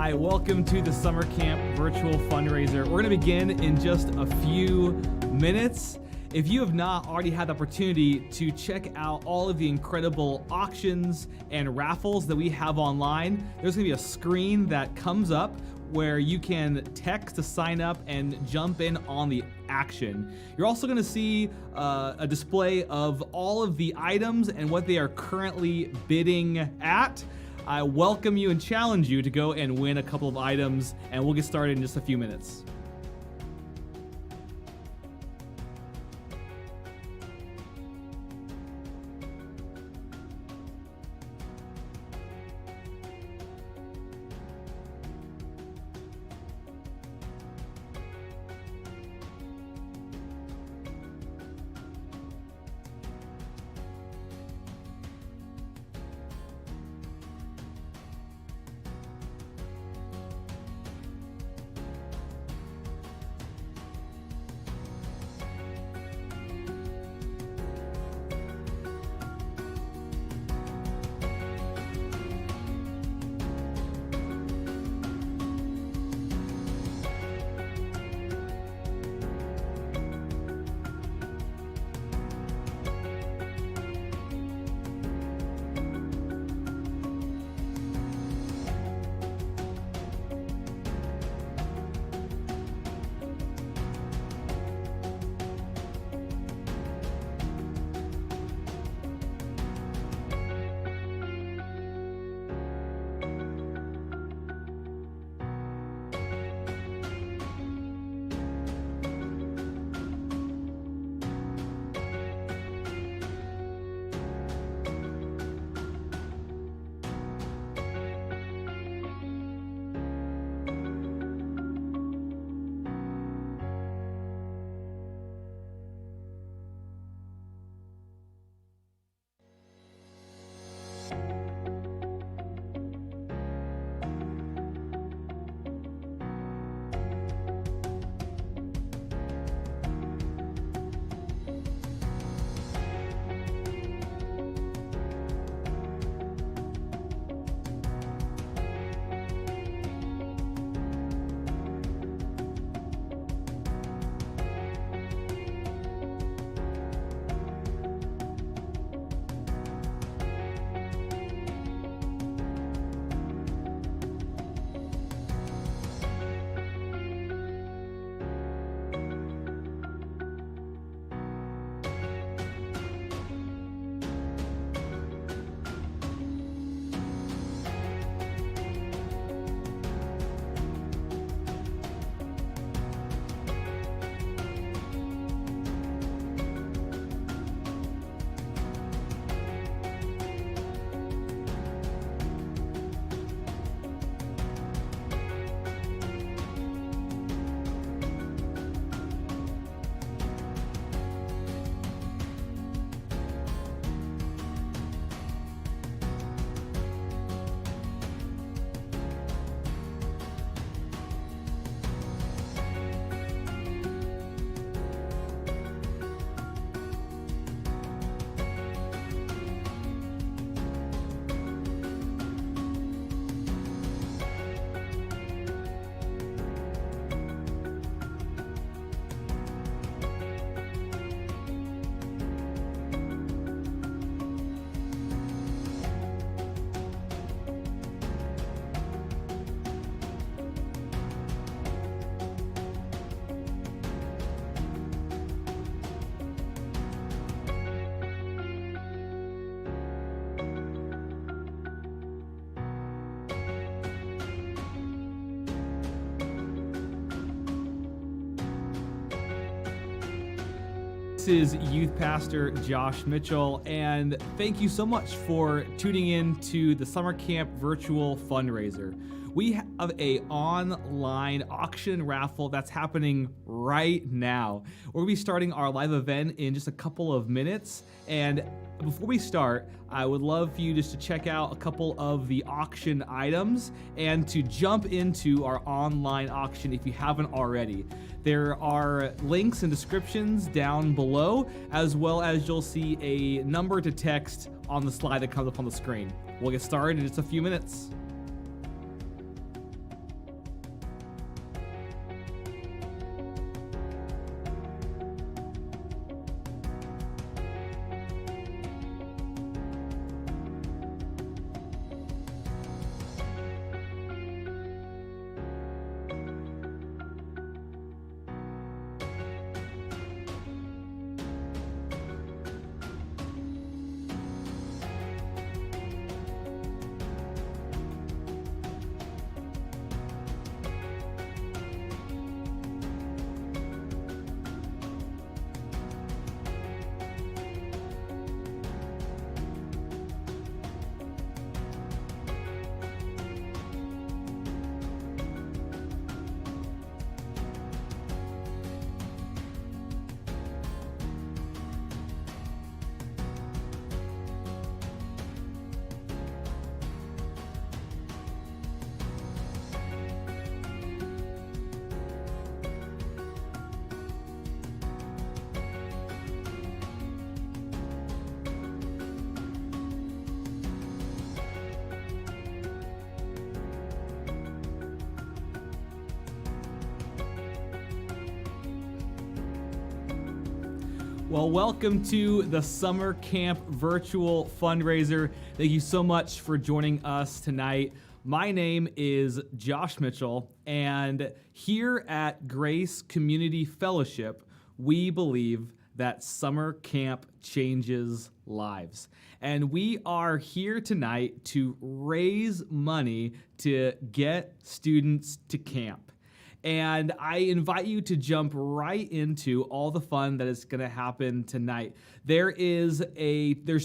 Hi, welcome to the Summer Camp Virtual Fundraiser. We're going to begin in just a few minutes. If you have not already had the opportunity to check out all of the incredible auctions and raffles that we have online, there's going to be a screen that comes up where you can text to sign up and jump in on the action. You're also going to see a display of all of the items and what they are currently bidding at. I welcome you and challenge you to go and win a couple of items, and we'll get started in just a few minutes. This is Youth Pastor Josh Mitchell, and thank you so much for tuning in to the Summer Camp Virtual Fundraiser. We have a online auction raffle that's happening right now. We're gonna be starting our live event in just a couple of minutes, and before we start, I would love for you just to check out a couple of the auction items and to jump into our online auction if you haven't already. There are links and descriptions down below, as well as you'll see a number to text on the slide that comes up on the screen. We'll get started in just a few minutes. Well, welcome to the Summer Camp Virtual Fundraiser. Thank you so much for joining us tonight. My name is Josh Mitchell, and here at Grace Community Fellowship, we believe that summer camp changes lives. And we are here tonight to raise money to get students to camp. And I invite you to jump right into all the fun that is going to happen tonight. There's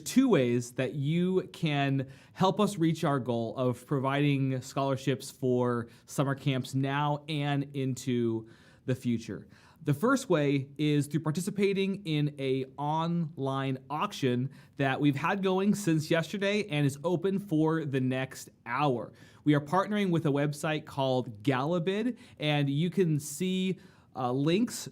two ways that you can help us reach our goal of providing scholarships for summer camps now and into the future. The first way is through participating in an online auction that we've had going since yesterday and is open for the next hour. We are partnering with a website called Galabid, and you can see links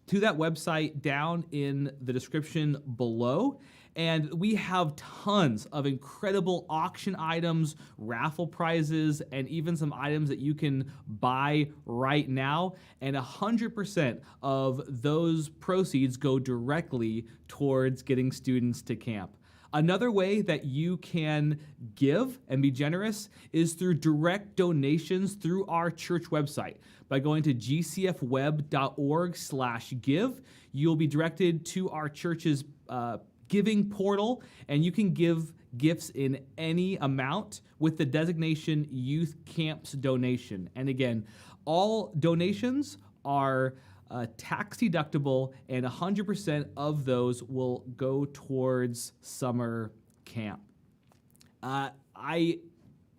to that website down in the description below. And we have tons of incredible auction items, raffle prizes, and even some items that you can buy right now. And 100% of those proceeds go directly towards getting students to camp. Another way that you can give and be generous is through direct donations through our church website. By going to gcfweb.org/give, you'll be directed to our church's giving portal, and you can give gifts in any amount with the designation Youth Camps Donation. And again, all donations are tax deductible, and 100% of those will go towards summer camp. I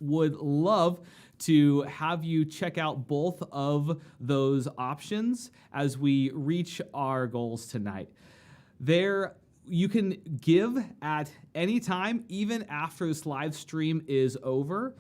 would love to have you check out both of those options as we reach our goals tonight. You can give at any time, even after this live stream is over,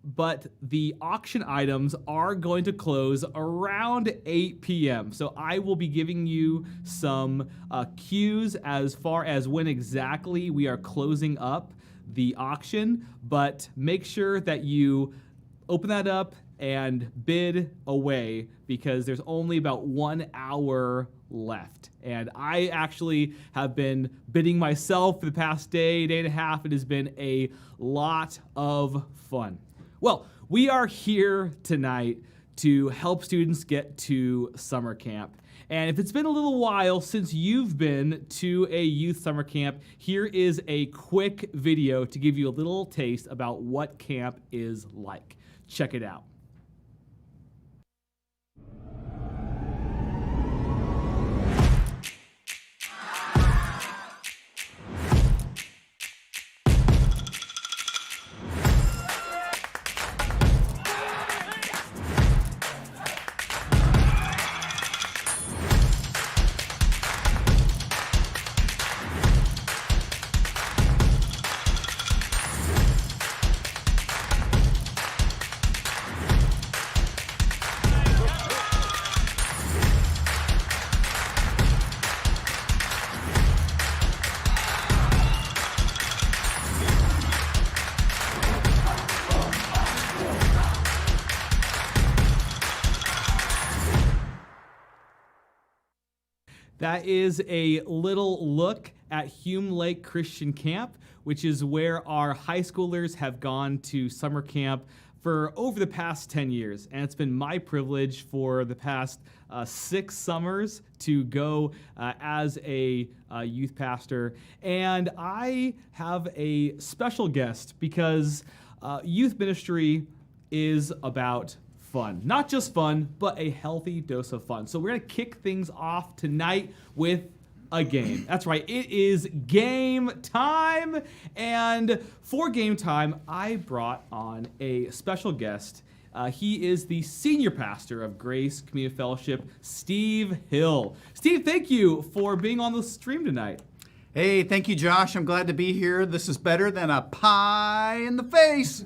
but the auction items are going to close around 8 p.m. So I will be giving you some cues as far as when exactly we are closing up the auction, but make sure that you open that up and bid away because there's only about 1 hour left. And I actually have been bidding myself for the past day and a half. It has been a lot of fun. Well, we are here tonight to help students get to summer camp. And if it's been a little while since you've been to a youth summer camp, here is a quick video to give you a little taste about what camp is like. Check it out. That is a little look at Hume Lake Christian Camp, which is where our high schoolers have gone to summer camp for over the past 10 years. And it's been my privilege for the past 6 summers to go as a youth pastor. And I have a special guest because youth ministry is about fun. Not just fun, but a healthy dose of fun. So we're going to kick things off tonight with a game. That's right, it is game time. And for game time, I brought on a special guest. He is the senior pastor of Grace Community Fellowship, Steve Hill. Steve, thank you for being on the stream tonight. Hey, thank you, Josh. I'm glad to be here. This is better than a pie in the face.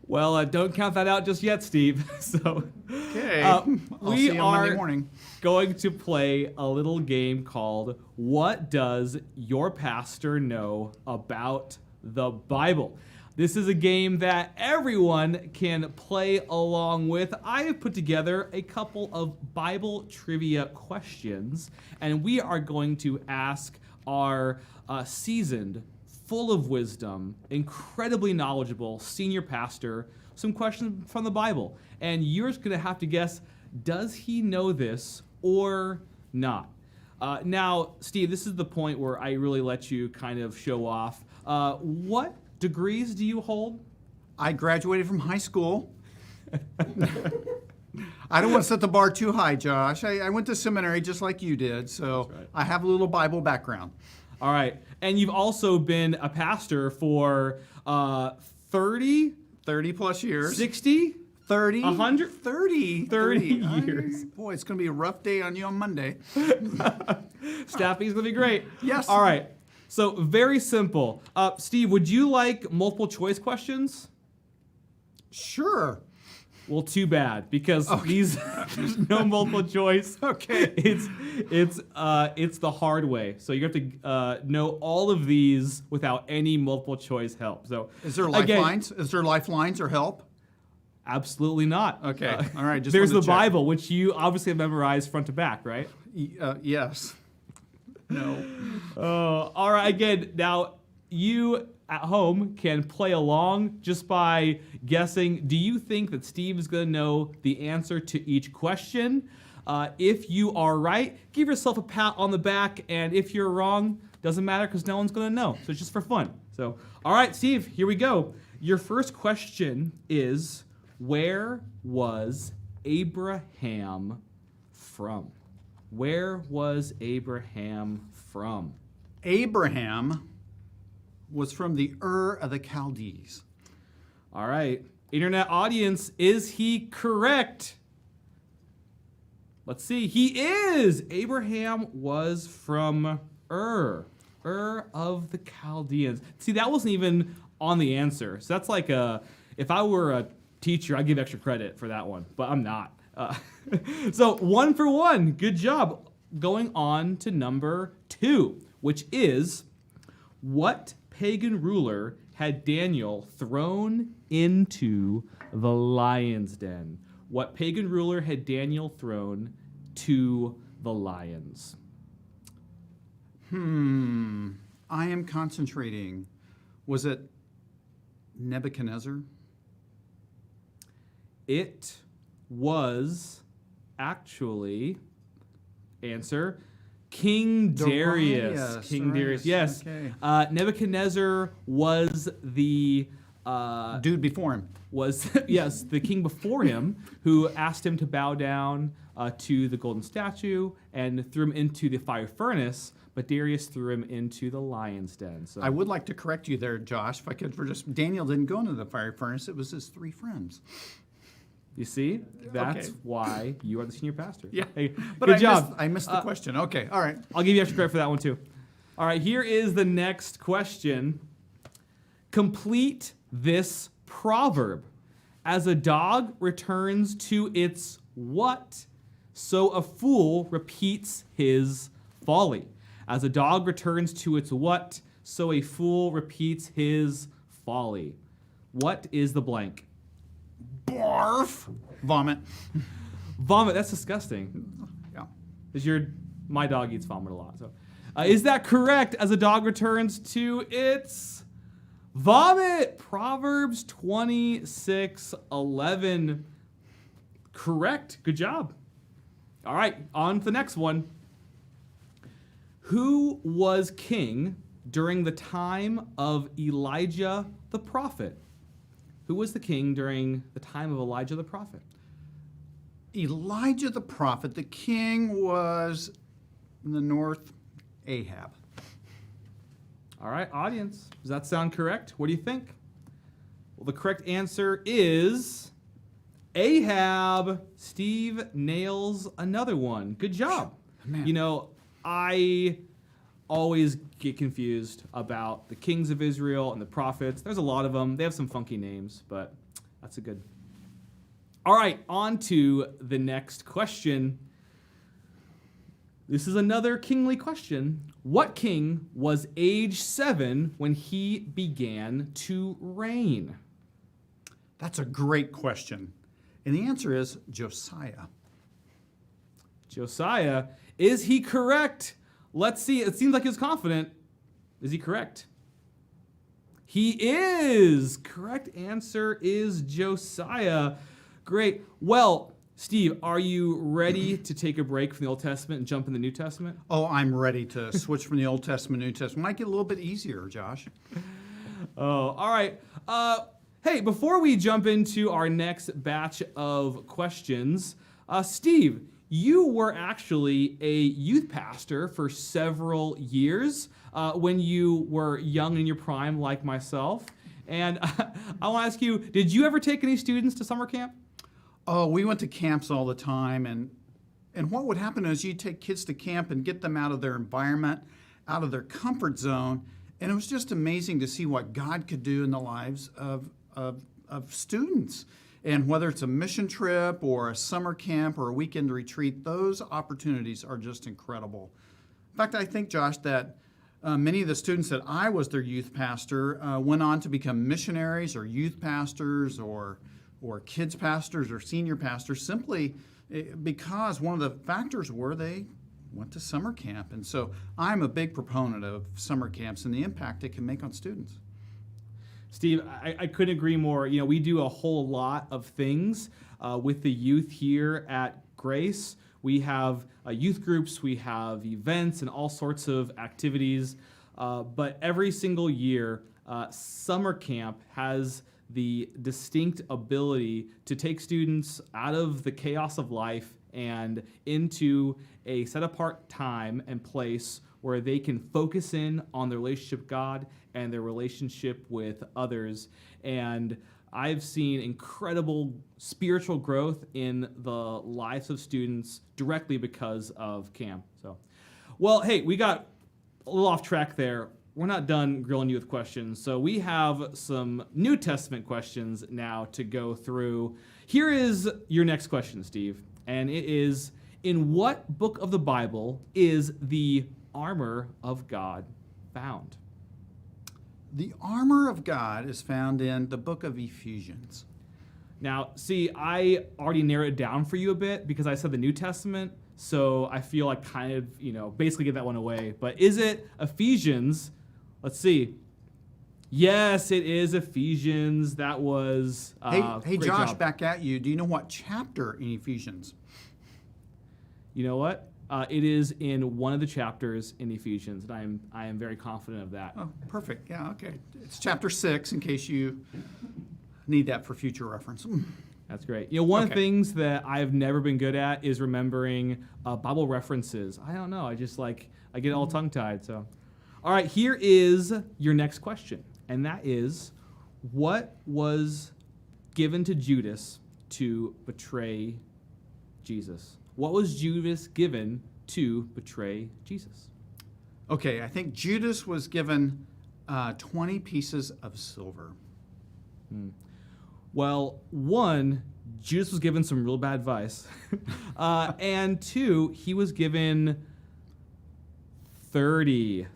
Well, don't count that out just yet, Steve. Okay. I'll see you on Monday morning. Going to play a little game called What Does Your Pastor Know About the Bible? This is a game that everyone can play along with. I have put together a couple of Bible trivia questions, and we are going to ask our seasoned, full of wisdom, incredibly knowledgeable senior pastor some questions from the Bible. And you're just going to have to guess, does he know this or not? Now, Steve, this is the point where I really let you kind of show off. What degrees do you hold? I graduated from high school. I don't want to set the bar too high, Josh. I went to seminary just like you did, so right. I have a little Bible background. All right. And you've also been a pastor for 30 plus years. 60? 30? 100? 30 years. Boy, it's going to be a rough day on you on Monday. Staffing's going to be great. Yes. All right. So very simple. Steve, would you like multiple choice questions? Sure. Well, too bad, because these there's no multiple choice. Okay. It's the hard way. So you have to know all of these without any multiple choice help. So is there lifelines? Is there lifelines or help? Absolutely not. Okay. All right. Just there's the check. Bible, which you obviously have memorized front to back, right? Yes. No. All right. Again, now you at home can play along just by guessing. Do you think that Steve is going to know the answer to each question? If you are right, give yourself a pat on the back. And if you're wrong, doesn't matter because no one's going to know. So it's just for fun. So, all right, Steve, here we go. Your first question is, where was Abraham from? Where was Abraham from? Abraham was from the Ur of the Chaldees. All right. Internet audience, is he correct? Let's see. He is. Abraham was from Ur of the Chaldeans. See, that wasn't even on the answer. So that's like if I were a teacher, I'd give extra credit for that one, but I'm not. So 1 for 1. Good job. Going on to number 2, which is, what pagan ruler had Daniel thrown into the lion's den? What pagan ruler had Daniel thrown to the lions? I am concentrating. Was it Nebuchadnezzar? It was actually, answer, King Darius. King Darius, yes. Okay. Nebuchadnezzar was the dude before him. Was yes, the king before him, who asked him to bow down to the golden statue and threw him into the fire furnace. But Darius threw him into the lion's den. So I would like to correct you there, Josh. If I could, Daniel didn't go into the fire furnace. It was his 3 friends. You see, that's why you are the senior pastor. Yeah, hey, but good job. I missed the question. Okay, all right. I'll give you extra credit for that one too. All right, here is the next question. Complete this proverb. As a dog returns to its what, so a fool repeats his folly. As a dog returns to its what, so a fool repeats his folly. What is the blank? Barf. Vomit. Vomit, that's disgusting. Yeah. My dog eats vomit a lot. So, is that correct? As a dog returns to its vomit. Proverbs 26:11. Correct. Good job. All right, on to the next one. Who was king during the time of Elijah the prophet? Who was the king during the time of Elijah the prophet? Elijah the prophet, the king was in the north, Ahab. All right, audience, does that sound correct? What do you think? Well, the correct answer is Ahab. Steve nails another one. Good job. Man. You know, I always get confused about the kings of Israel and the prophets. There's a lot of them. They have some funky names, but that's a good. All right, on to the next question. This is another kingly question. What king was age 7 when he began to reign? That's a great question. And the answer is Josiah. Josiah. Is he correct? Let's see. It seems like he was confident. Is he correct? He is. Correct answer is Josiah. Great. Well, Steve, are you ready to take a break from the Old Testament and jump in the New Testament? Oh, I'm ready to switch from the Old Testament to New Testament. Might get a little bit easier, Josh. Oh, all right. Hey, before we jump into our next batch of questions, Steve, you were actually a youth pastor for several years when you were young in your prime, like myself. And I want to ask you, did you ever take any students to summer camp? Oh, we went to camps all the time, and what would happen is you'd take kids to camp and get them out of their environment, out of their comfort zone, and it was just amazing to see what God could do in the lives of students. And whether it's a mission trip or a summer camp or a weekend retreat, those opportunities are just incredible. In fact, I think, Josh, that many of the students that I was their youth pastor went on to become missionaries or youth pastors or kids pastors or senior pastors simply because one of the factors were they went to summer camp. And so I'm a big proponent of summer camps and the impact it can make on students. Steve, I couldn't agree more. You know, we do a whole lot of things with the youth here at Grace. We have youth groups, we have events and all sorts of activities. But every single year, summer camp has the distinct ability to take students out of the chaos of life and into a set-apart time and place where they can focus in on their relationship with God and their relationship with others. And I've seen incredible spiritual growth in the lives of students directly because of camp. So, well, hey, we got a little off track there. We're not done grilling you with questions, so we have some New Testament questions now to go through. Here is your next question, Steve, and it is, in what book of the Bible is the armor of God found? The armor of God is found in the book of Ephesians. Now, see, I already narrowed it down for you a bit because I said the New Testament, so I feel like kind of, basically get that one away. But is it Ephesians? Let's see. Yes, it is Ephesians. That was Hey, great Josh, job. back at you. Do you know what chapter in Ephesians? You know what? It is in one of the chapters in Ephesians, and I am very confident of that. Oh, perfect. Yeah, okay. It's chapter 6 in case you need that for future reference. That's great. One of the Okay. things that I've never been good at is remembering Bible references. I don't know. I get all tongue-tied. So, all right, here is your next question, and that is, what was given to Judas to betray Jesus? What was Judas given to betray Jesus? Okay, I think Judas was given 20 pieces of silver. Well, one, Judas was given some real bad advice. And two, he was given 30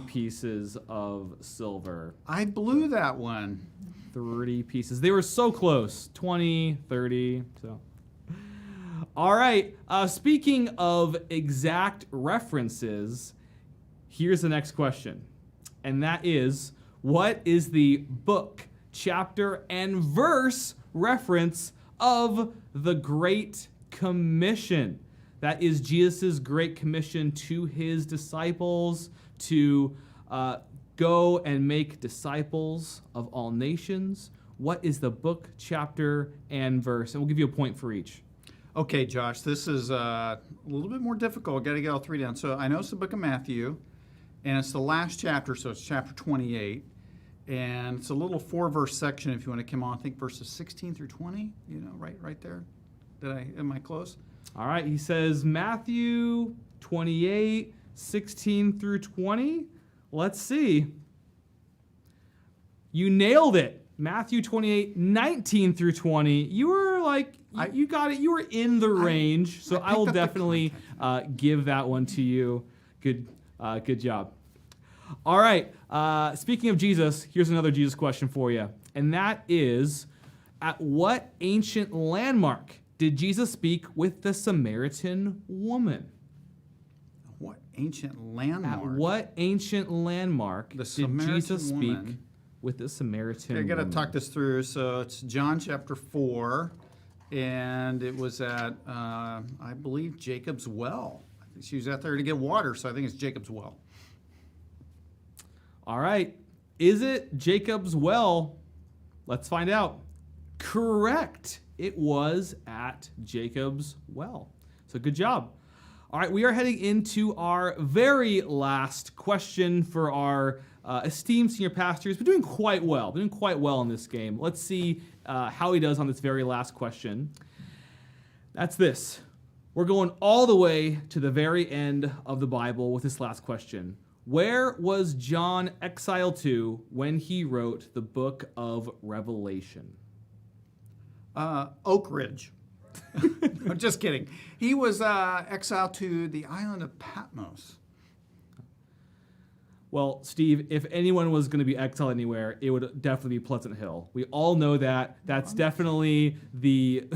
pieces of silver. I blew that one. 30 pieces. They were so close. 20, 30. So, all right. Speaking of exact references, here's the next question. And that is, what is the book, chapter, and verse reference of the Great Commission? That is Jesus' Great Commission to his disciples to go and make disciples of all nations. What is the book, chapter, and verse? And we'll give you a point for each. Okay, Josh, this is a little bit more difficult. Got to get all three down. So I know it's the book of Matthew, and it's the last chapter, so it's chapter 28. And it's a little 4-verse section if you want to come on. I think verses 16 through 20, right there. Am I close? All right, he says Matthew 28, 16 through 20. Let's see. You nailed it. Matthew 28, 19 through 20. You were like, you got it. You were in the range. So I will definitely give that one to you. Good job. All right. Speaking of Jesus, here's another Jesus question for you. And that is, at what ancient landmark did Jesus speak with the Samaritan woman? What ancient landmark? At what ancient landmark did Jesus speak woman. with the Samaritan I got to woman? talk this through. So it's John chapter 4, and it was at, I believe, Jacob's well. I think she was out there to get water, so I think it's Jacob's well. All right. Is it Jacob's well? Let's find out. Correct. It was at Jacob's well. So good job. All right, we are heading into our very last question for our esteemed senior pastor. He's been doing quite well. In this game. Let's see how he does on this very last question. That's this. We're going all the way to the very end of the Bible with this last question. Where was John exiled to when he wrote the book of Revelation? Oak Ridge. I'm just kidding. He was exiled to the island of Patmos. Well, Steve, if anyone was going to be exiled anywhere, it would definitely be Pleasant Hill. We all know that. That's definitely the...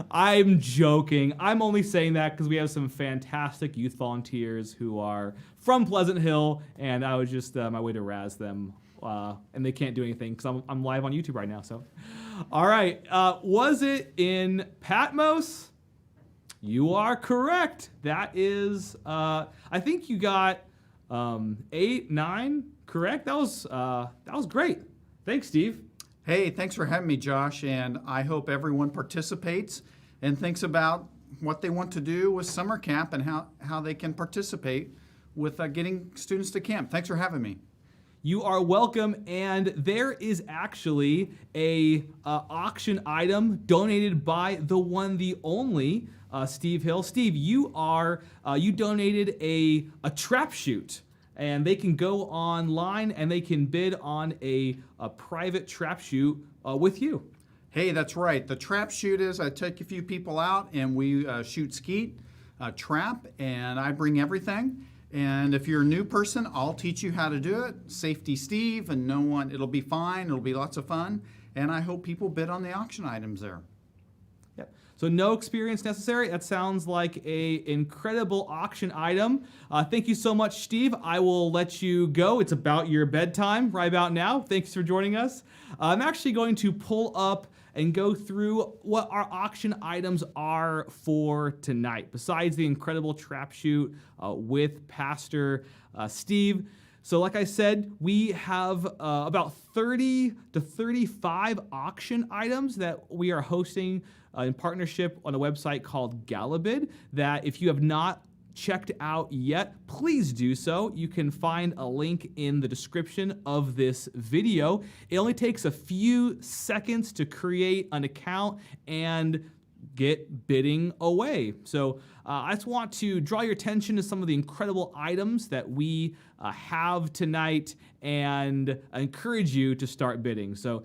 I'm joking. I'm only saying that because we have some fantastic youth volunteers who are from Pleasant Hill, and I was just my way to razz them. And they can't do anything because I'm live on YouTube right now. So, all right. Was it in Patmos? You are correct. That is, I think you got 8, 9 correct. That was great. Thanks, Steve. Hey, thanks for having me, Josh. And I hope everyone participates and thinks about what they want to do with summer camp and how they can participate with getting students to camp. Thanks for having me. You are welcome, and there is actually a auction item donated by the one, the only Steve Hill. Steve, you donated a trap shoot, and they can go online and they can bid on a private trap shoot with you. Hey, that's right. The trap shoot is I take a few people out and we shoot skeet, trap, and I bring everything. And if you're a new person, I'll teach you how to do it. Safety Steve, and it'll be fine. It'll be lots of fun. And I hope people bid on the auction items there. Yep. So no experience necessary. That sounds like an incredible auction item. Thank you so much, Steve. I will let you go. It's about your bedtime right about now. Thanks for joining us. I'm actually going to pull up and go through what our auction items are for tonight, besides the incredible trap shoot with Pastor Steve. So like I said, we have about 30 to 35 auction items that we are hosting in partnership on a website called Galabid, that if you have not checked out yet, please do so. You can find a link in the description of this video. It only takes a few seconds to create an account and get bidding away. So I just want to draw your attention to some of the incredible items that we have tonight and encourage you to start bidding. So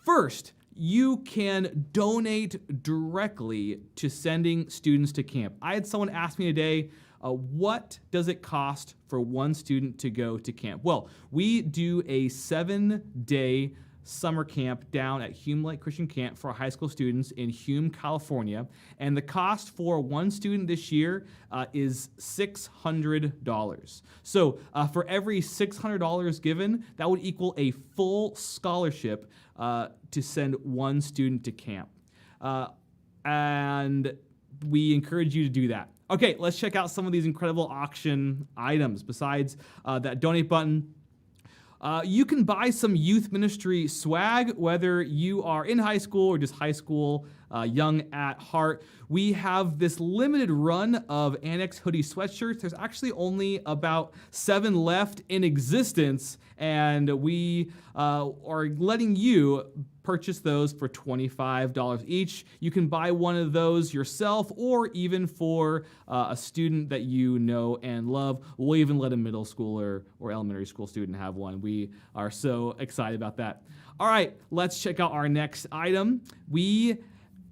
first, you can donate directly to sending students to camp. I had someone ask me today, what does it cost for one student to go to camp? Well, we do a 7-day summer camp down at Hume Lake Christian Camp for our high school students in Hume, California. And the cost for one student this year is $600. So for every $600 given, that would equal a full scholarship to send one student to camp. And we encourage you to do that. Okay, let's check out some of these incredible auction items. Besides that donate button, you can buy some youth ministry swag, whether you are in high school or just high school, young at heart. We have this limited run of Annex hoodie sweatshirts. There's actually only about 7 left in existence, and we are letting you purchase those for $25 each. You can buy one of those yourself or even for a student that you know and love. We'll even let a middle schooler or elementary school student have one. We are so excited about that. All right, let's check out our next item.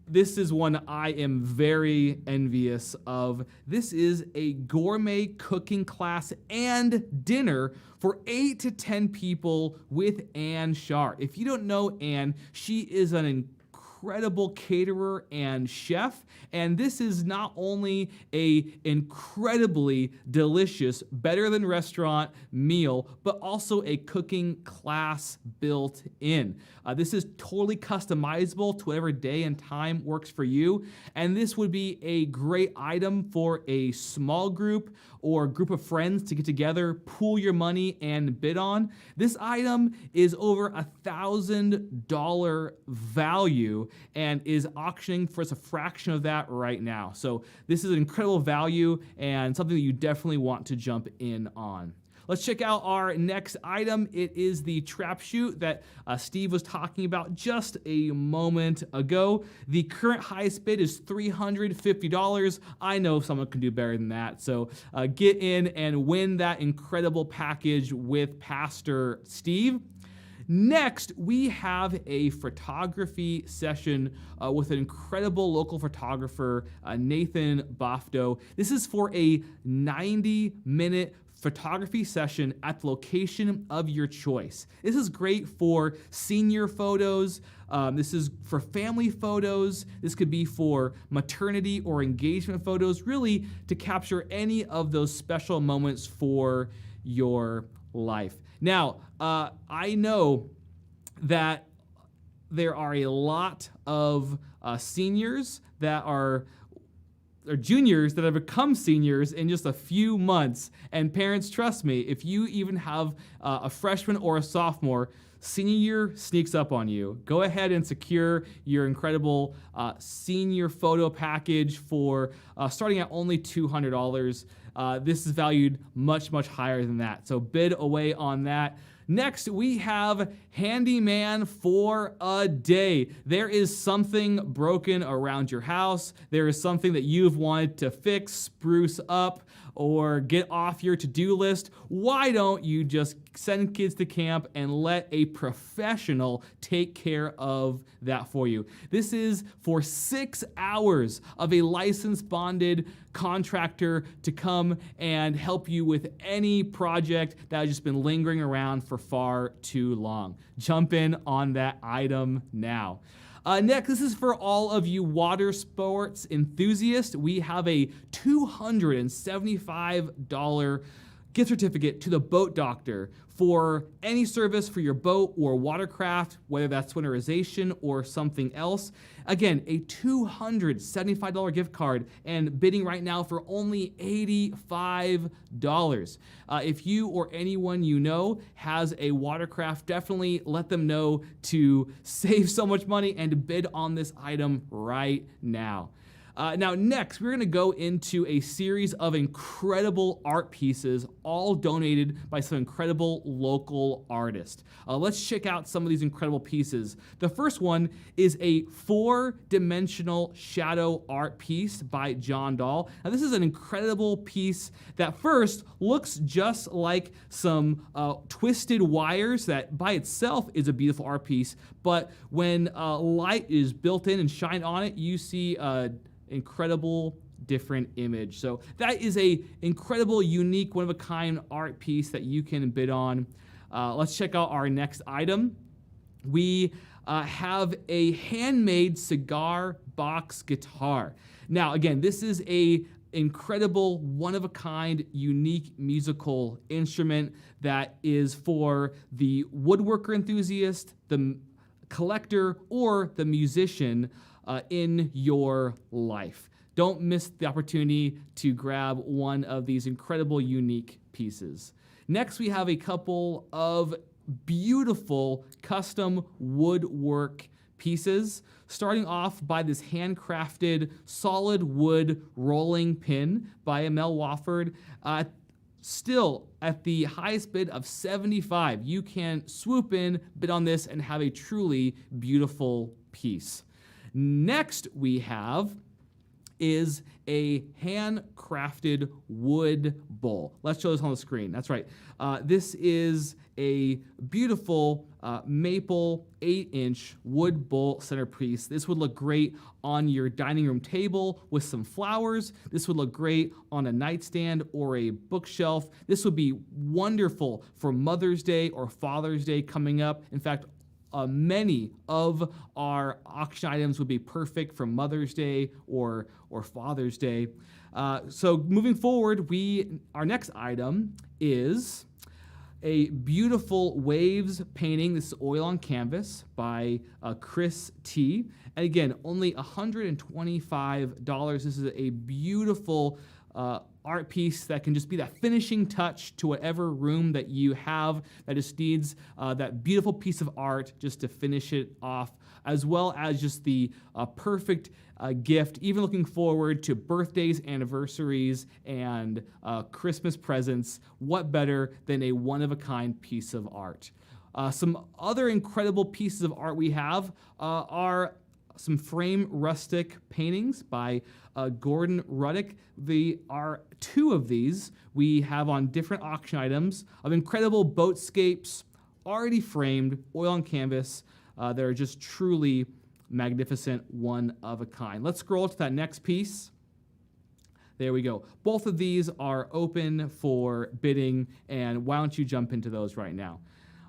This is one I am very envious of. This is a gourmet cooking class and dinner for 8 to 10 people with Ann Shar. If you don't know Ann, she is an incredible caterer and chef, and this is not only a incredibly delicious, better than restaurant meal, but also a cooking class built in. This is totally customizable to whatever day and time works for you, and this would be a great item for a small group or group of friends to get together, pool your money, and bid on. This item is over $1,000 value and is auctioning for a fraction of that right now. So this is an incredible value and something that you definitely want to jump in on. Let's check out our next item. It is the trap chute that Steve was talking about just a moment ago. The current highest bid is $350. I know someone can do better than that. So get in and win that incredible package with Pastor Steve. Next, we have a photography session with an incredible local photographer, Nathan Bofto. This is for a 90-minute photography session at the location of your choice. This is great for senior photos. This is for family photos. This could be for maternity or engagement photos, really to capture any of those special moments for your life. Now, I know that there are a lot of seniors that are or juniors that have become seniors in just a few months. And parents, trust me, if you even have a freshman or a sophomore, senior year sneaks up on you. Go ahead and secure your incredible senior photo package for starting at only $200. This is valued much, much higher than that. So bid away on that. Next, we have Handyman for a Day. There is something broken around your house. There is something that you've wanted to fix, spruce up, or get off your to-do list. Why don't you just send kids to camp and let a professional take care of that for you? This is for 6 hours of a licensed bonded contractor to come and help you with any project that has just been lingering around for far too long. Jump in on that item now. Next, this is for all of you water sports enthusiasts. We have a $275 gift certificate to the Boat Doctor for any service for your boat or watercraft, whether that's winterization or something else. Again, a $275 gift card and bidding right now for only $85. If you or anyone you know has a watercraft, definitely let them know to save so much money and to bid on this item right now. Now, next, we're going to go into a series of incredible art pieces, all donated by some incredible local artists. Let's check out some of these incredible pieces. The first one is a 4-dimensional shadow art piece by John Dahl. Now, this is an incredible piece that first looks just like some twisted wires that by itself is a beautiful art piece, but when light is built in and shined on it, you see incredible different image. So that is a incredible, unique, one-of-a-kind art piece that you can bid on. Let's check out our next item. We have a handmade cigar box guitar. Now, again, this is a incredible, one-of-a-kind, unique musical instrument that is for the woodworker enthusiast, the collector, or the musician in your life. Don't miss the opportunity to grab one of these incredible, unique pieces. Next, we have a couple of beautiful custom woodwork pieces, starting off by this handcrafted solid wood rolling pin by Mel Wofford. Still at the highest bid of $75. You can swoop in, bid on this, and have a truly beautiful piece. Next we have is a handcrafted wood bowl. Let's show this on the screen. That's right. This is a beautiful maple 8-inch wood bowl centerpiece. This would look great on your dining room table with some flowers. This would look great on a nightstand or a bookshelf. This would be wonderful for Mother's Day or Father's Day coming up. In fact, many of our auction items would be perfect for Mother's Day or Father's Day. So moving forward, our next item is a beautiful waves painting. This is oil on canvas by Chris T. And again, only $125. This is a beautiful art piece that can just be that finishing touch to whatever room that you have that just needs that beautiful piece of art just to finish it off, as well as just the perfect gift, even looking forward to birthdays, anniversaries, and Christmas presents. What better than a one-of-a-kind piece of art? Some other incredible pieces of art we have are some frame rustic paintings by Gordon Ruddick. There are two of these we have on different auction items of incredible boatscapes, already framed, oil on canvas. They're just truly magnificent, one of a kind. Let's scroll to that next piece. There we go. Both of these are open for bidding, and why don't you jump into those right now?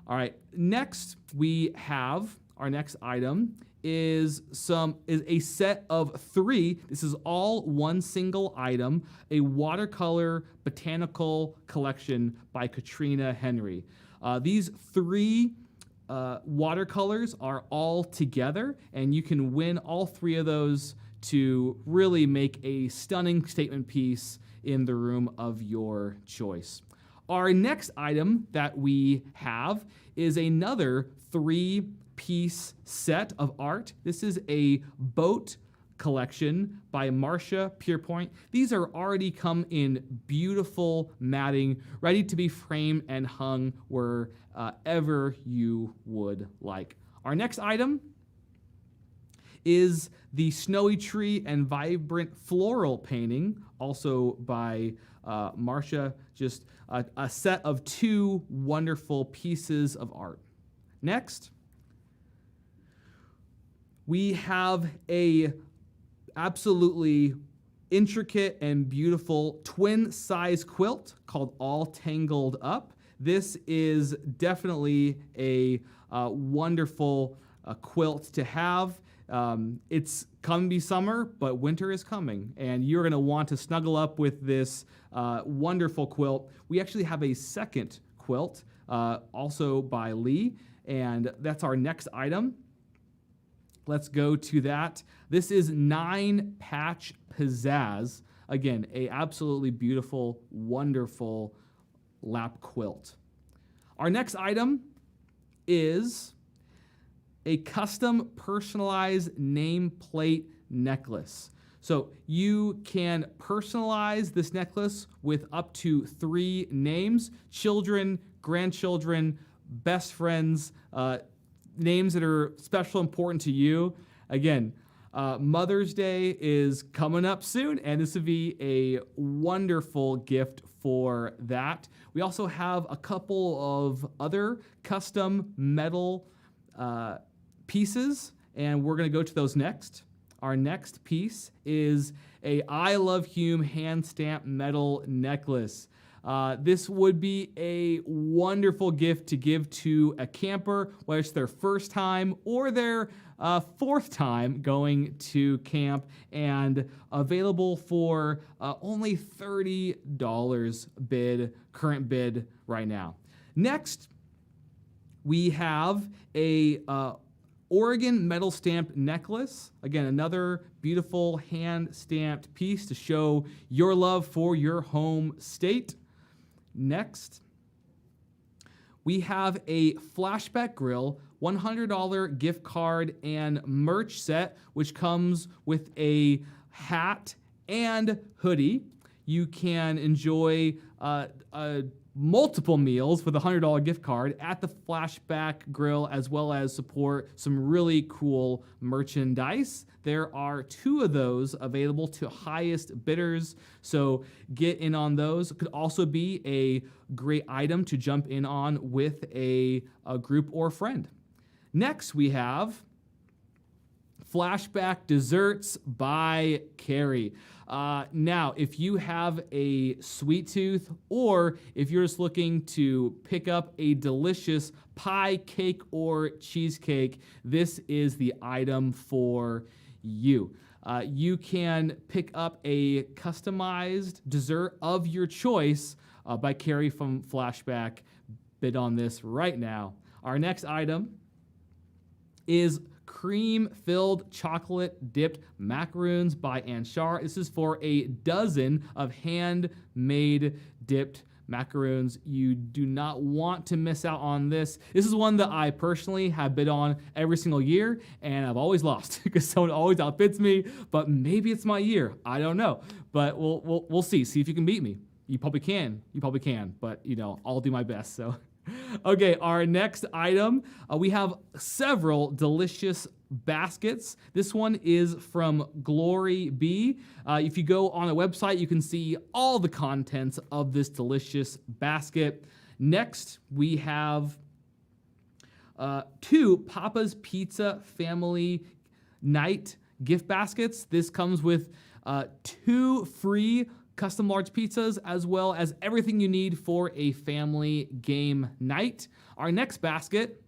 All right, next we have our next item is a set of 3. This is all one single item, a watercolor botanical collection by Katrina Henry. These 3 watercolors are all together, and you can win all 3 of those to really make a stunning statement piece in the room of your choice. Our next item that we have is another 3-piece set of art. This is a boat collection by Marcia Pierpoint. These are already come in beautiful matting, ready to be framed and hung wherever you would like. Our next item is the Snowy Tree and Vibrant Floral painting, also by Marcia. Just a set of 2 wonderful pieces of art. Next, we have a absolutely intricate and beautiful twin-size quilt called All Tangled Up. This is definitely a wonderful quilt to have. It's come be summer, but winter is coming, and you're going to want to snuggle up with this wonderful quilt. We actually have a second quilt, also by Lee, and that's our next item. Let's go to that. This is 9 Patch Pizzazz. Again, a absolutely beautiful, wonderful lap quilt. Our next item is a custom personalized nameplate necklace. So you can personalize this necklace with up to 3 names: children, grandchildren, best friends, names that are special, important to you. Again, Mother's Day is coming up soon, and this would be a wonderful gift for that. We also have a couple of other custom metal pieces, and we're going to go to those next. Our next piece is a I Love Hume hand stamped metal necklace. This would be a wonderful gift to give to a camper, whether it's their first time or their 4th time going to camp, and available for only $30 current bid right now. Next, we have a Oregon metal stamped necklace. Again, another beautiful hand stamped piece to show your love for your home state. Next, we have a Flashback Grill $100 gift card and merch set, which comes with a hat and hoodie. You can enjoy a multiple meals with a $100 gift card at the Flashback Grill, as well as support some really cool merchandise. There are 2 of those available to highest bidders, so get in on those. It could also be a great item to jump in on with a group or friend. Next, we have Flashback Desserts by Carrie. Now, if you have a sweet tooth, or if you're just looking to pick up a delicious pie, cake, or cheesecake, this is the item for you. You can pick up a customized dessert of your choice by Carrie from Flashback. Bid on this right now. Our next item is cream-filled chocolate-dipped macaroons by Anshar. This is for a dozen of handmade dipped macaroons. You do not want to miss out on this. This is one that I personally have bid on every single year, and I've always lost because someone always outbids me. But maybe it's my year. I don't know. But we'll see. See if you can beat me. You probably can. You probably can. But I'll do my best. So. Okay, our next item, we have several delicious baskets. This one is from Glory Bee. If you go on the website, you can see all the contents of this delicious basket. Next, we have 2 Papa's Pizza Family Night gift baskets. This comes with 2 free custom large pizzas, as well as everything you need for a family game night. Our next basket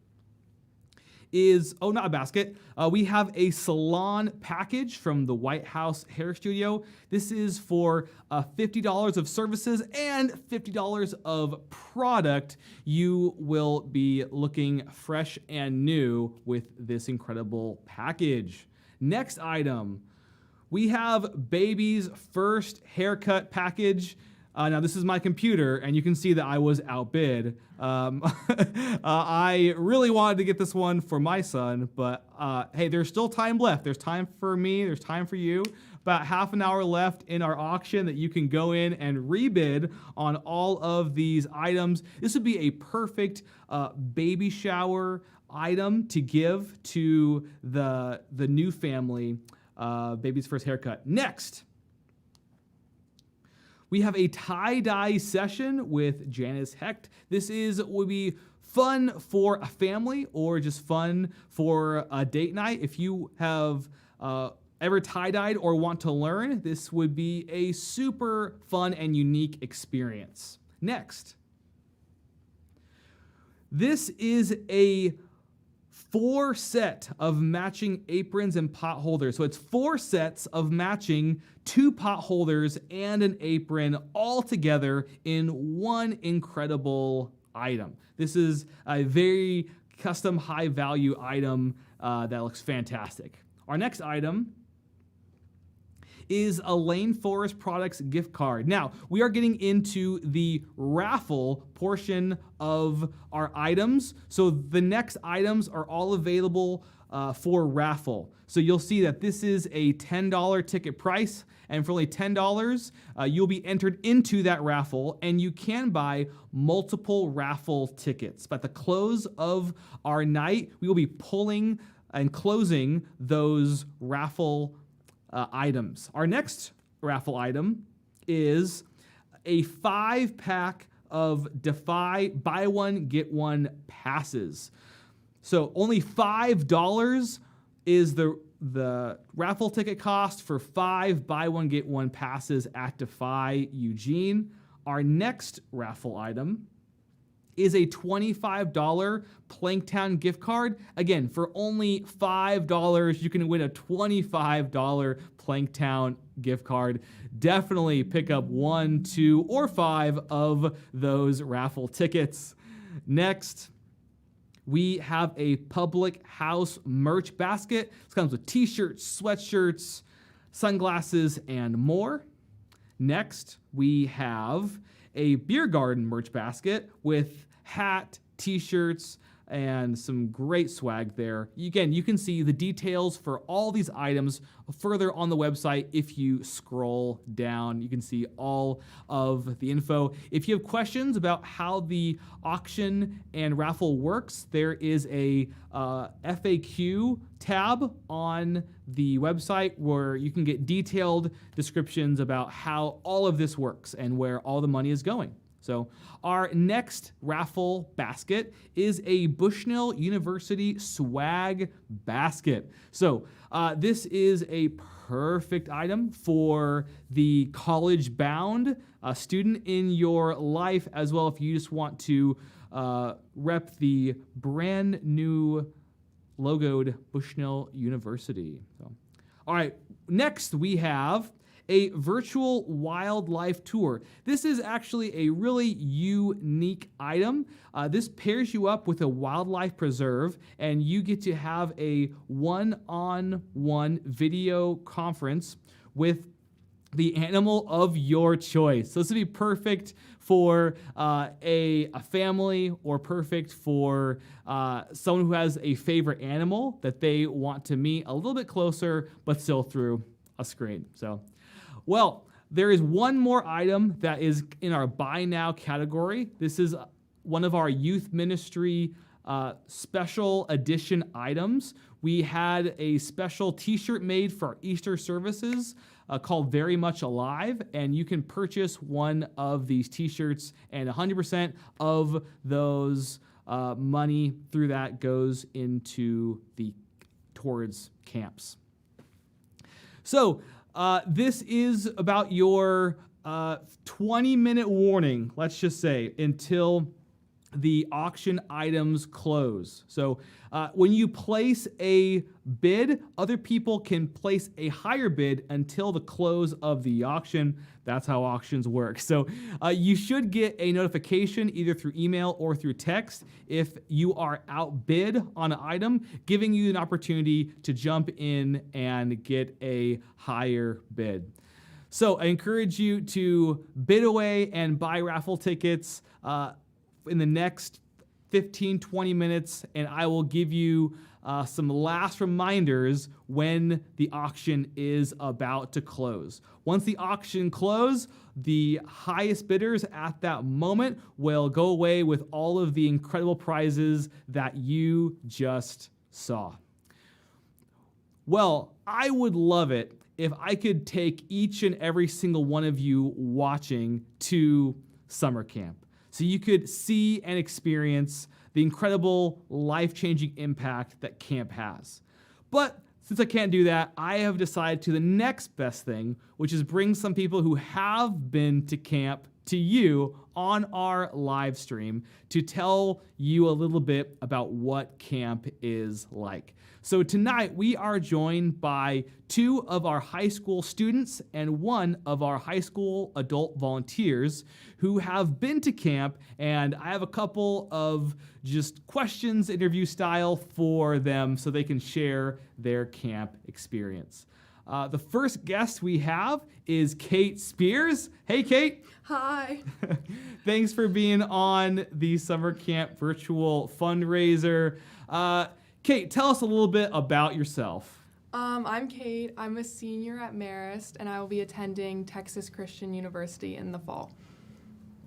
is, not a basket, we have a salon package from the White House Hair Studio. This is for $50 of services and $50 of product. You will be looking fresh and new with this incredible package. Next item, we have Baby's First Haircut Package. Now, this is my computer, and you can see that I was outbid. I really wanted to get this one for my son, but hey, there's still time left. There's time for me. There's time for you. About half an hour left in our auction that you can go in and rebid on all of these items. This would be a perfect baby shower item to give to the new family. Baby's first haircut. Next, we have a tie-dye session with Janice Hecht. This would be fun for a family or just fun for a date night. If you have ever tie-dyed or want to learn, this would be a super fun and unique experience. Next, this is a 4 set of matching aprons and pot holders. So it's 4 sets of matching 2 pot holders and an apron all together in one incredible item. This is a very custom high value item that looks fantastic. Our next item is a Lane Forest Products gift card. Now, we are getting into the raffle portion of our items. So the next items are all available for raffle. So you'll see that this is a $10 ticket price, and for only $10, you'll be entered into that raffle, and you can buy multiple raffle tickets. But at the close of our night, we will be pulling and closing those raffle items. Our next raffle item is a 5-pack of Defy buy one get one passes. So only $5 is the raffle ticket cost for 5 buy one get one passes at Defy Eugene. Our next raffle item is a $25 Planktown gift card. Again, for only $5, you can win a $25 Planktown gift card. Definitely pick up 1, 2, or 5 of those raffle tickets. Next, we have a Public House merch basket. This comes with t-shirts, sweatshirts, sunglasses, and more. Next, we have a Beer Garden merch basket with hat, t-shirts, and some great swag there. Again, you can see the details for all these items further on the website. If you scroll down, you can see all of the info. If you have questions about how the auction and raffle works, there is a FAQ tab on the website where you can get detailed descriptions about how all of this works and where all the money is going. So our next raffle basket is a Bushnell University swag basket. So this is a perfect item for the college-bound student in your life, as well if you just want to rep the brand new logoed Bushnell University. So, all right, next we have a virtual wildlife tour. This is actually a really unique item. This pairs you up with a wildlife preserve, and you get to have a one-on-one video conference with the animal of your choice. So this would be perfect for a family, or perfect for someone who has a favorite animal that they want to meet a little bit closer, but still through a screen. So, well, there is one more item that is in our Buy Now category. This is one of our youth ministry special edition items. We had a special t-shirt made for our Easter services called Very Much Alive, and you can purchase one of these t-shirts, and 100% of those money through that goes into towards camps. So this is about your 20-minute warning, let's just say, until the auction items close. So when you place a bid, other people can place a higher bid until the close of the auction. That's how auctions work. So you should get a notification either through email or through text if you are outbid on an item, giving you an opportunity to jump in and get a higher bid. So I encourage you to bid away and buy raffle tickets in the next 15, 20 minutes, and I will give you some last reminders when the auction is about to close. Once the auction closes, the highest bidders at that moment will go away with all of the incredible prizes that you just saw. Well, I would love it if I could take each and every single one of you watching to summer camp, so you could see and experience the incredible life-changing impact that camp has. But since I can't do that, I have decided to the next best thing, which is bring some people who have been to camp to you on our live stream to tell you a little bit about what camp is like. So tonight we are joined by 2 of our high school students and 1 of our high school adult volunteers who have been to camp, and I have a couple of just questions, interview style, for them so they can share their camp experience. The first guest we have is Kate Spears. Hey, Kate. Hi. Thanks for being on the summer camp virtual fundraiser. Kate, tell us a little bit about yourself. I'm Kate. I'm a senior at Marist, and I will be attending Texas Christian University in the fall.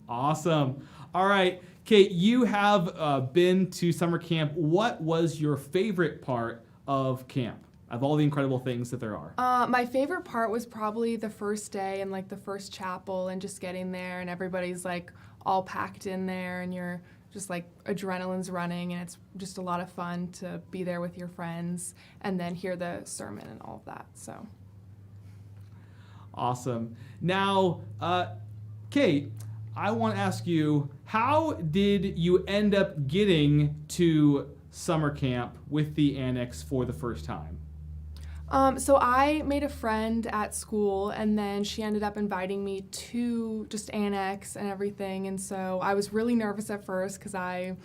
Awesome. All right, Kate, you have been to summer camp. What was your favorite part of camp, of all the incredible things that there are? My favorite part was probably the first day and like the first chapel and just getting there, and everybody's like all packed in there, and you're just like adrenaline's running, and it's just a lot of fun to be there with your friends and then hear the sermon and all of that. So awesome. Now, Kate, I want to ask you, how did you end up getting to summer camp with the Annex for the first time? So I made a friend at school, and then she ended up inviting me to just Annex and everything, and so I was really nervous at first because I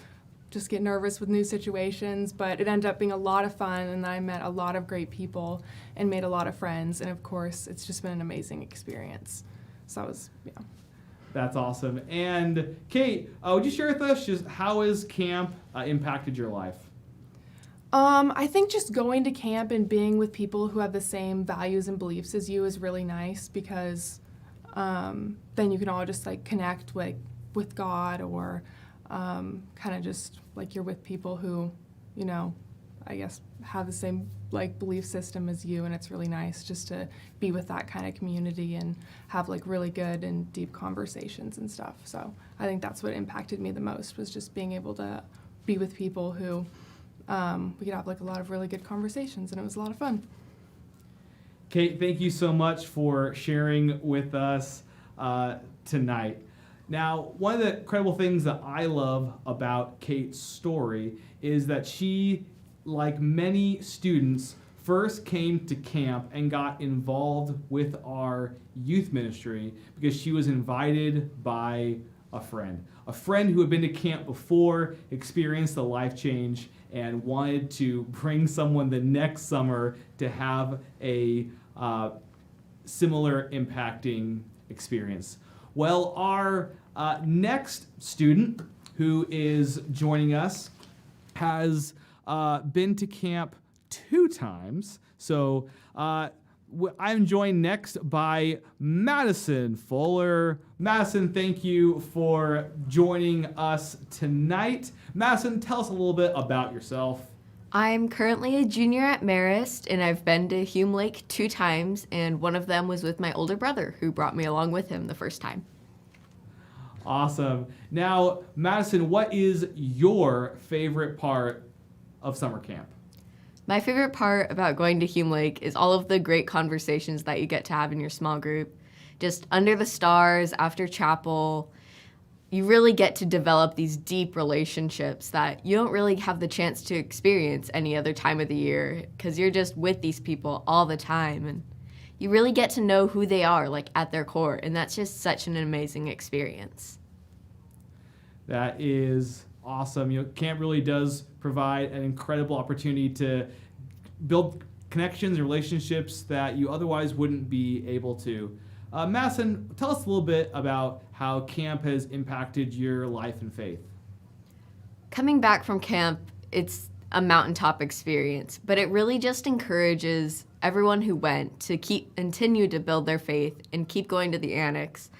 just get nervous with new situations, but it ended up being a lot of fun, and I met a lot of great people and made a lot of friends, and of course it's just been an amazing experience. So I was, yeah. That's awesome. And Kate, would you share with us just how has camp impacted your life? I think just going to camp and being with people who have the same values and beliefs as you is really nice because then you can all just like connect with God or kind of just like you're with people who, you know, I guess have the same like belief system as you, and it's really nice just to be with that kind of community and have like really good and deep conversations and stuff. So I think that's what impacted me the most was just being able to be with people who we could have like a lot of really good conversations, and it was a lot of fun. Kate, thank you so much for sharing with us tonight. Now, one of the incredible things that I love about Kate's story is that she, like many students, first came to camp and got involved with our youth ministry because she was invited by a friend who had been to camp before, experienced the life change, and wanted to bring someone the next summer to have a similar impacting experience. Well, our next student who is joining us has been to camp 2 times. So I'm joined next by Madison Fuller. Madison, thank you for joining us tonight. Madison, tell us a little bit about yourself. I'm currently a junior at Marist, and I've been to Hume Lake 2 times, and one of them was with my older brother, who brought me along with him the first time. Awesome. Now, Madison, what is your favorite part of summer camp? My favorite part about going to Hume Lake is all of the great conversations that you get to have in your small group. Just under the stars, after chapel, you really get to develop these deep relationships that you don't really have the chance to experience any other time of the year because you're just with these people all the time, and you really get to know who they are, like at their core, and that's just such an amazing experience. That is awesome. You know, camp really does provide an incredible opportunity to build connections and relationships that you otherwise wouldn't be able to. Madison, tell us a little bit about how camp has impacted your life and faith. Coming back from camp, it's a mountaintop experience, but it really just encourages everyone who went to continue to build their faith and keep going to the annex